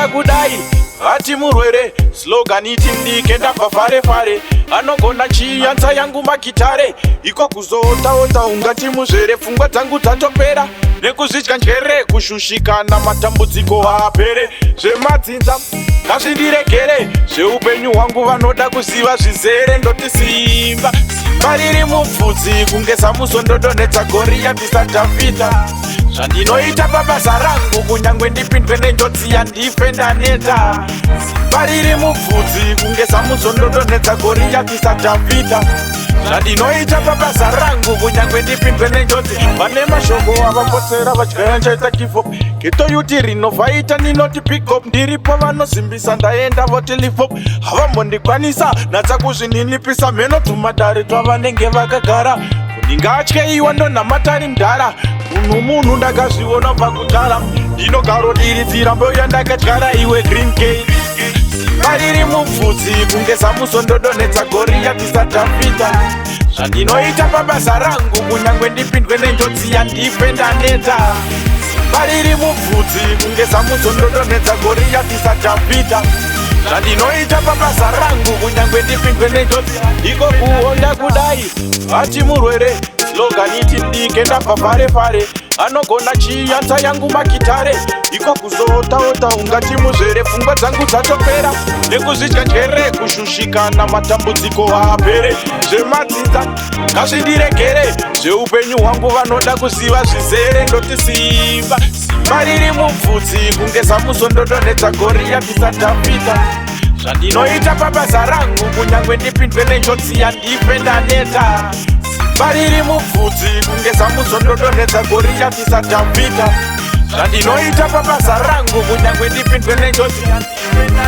kuonda kudai ati murwere slogan iti ndike ndabva fare fare anogona chiyanza yangu makitare iko kuzoota ungati muzvere pfungwa dzangu dzatopera nekuzvidya njere kushushikana matambudziko apere zvemadzinza ngazvindiregere zveupenyu hwangu vanoda kuziva zvizere ndoti simba riri mubvudzi kunge samuso ndodonedza goriyati sadhavhidha zvandinoita pabasa rangu kunyange ndipindwe nenjodzi yandife ndaneta simba riri mubvudzi kunge samuso ndodonedza goriyati sadhavhidha zvandinoita pabasa rangu kunyange ndipindwe nenjodzi vane mashoko avakotsera vadyaya nchaita kifop getoyuti rinovhaita ninoti pickup ndiripo vanosimbisa ndaenda voti lifop havambondikwanisa natsa kuzvininipisa mheno tumadare twavanenge vakagara kundingatyeiwa ndonamatari mdara munhu ndakazviona pakutara ndinogarodiridzira mbewu yandakadyara iwe green gate simba riri mubvudzi kunge samuso ndodonedza goriyati sadhavhidha zvandinoita pabasa rangu kunyange ndipindwe nenjodzi yandife ndaneta simba riri mubvudzi kunge samuso ndodonedza goriyati sadhavhidha zvandinoita pabasa rangu kunyange ndipindwe nenjodzi iko kuonda kudai ati murwere slogan iti ndike ndabva fare fare anogona chiyanza yangu makitare iko kuzoota ungati muzvere pfungwa dzangu dzatopera nekuzvidya njere kushushikana matambudziko apere zvemadzidza ngazvindiregere zveupenyu hwangu vanoda kuziva zvizere ndoti simba riri mubvudzi kunge samuso ndodonedza goriyati sadhavhidha zvandinoita pabasa rangu kunyange ndipindwe nenjodzi yandife ndaneta simba riri mubvudzi kunge samuso ndodonedza goriyati sadhavhidha zvandinoita pabasa rangu kunyange ndipindwe nenjodzi yandife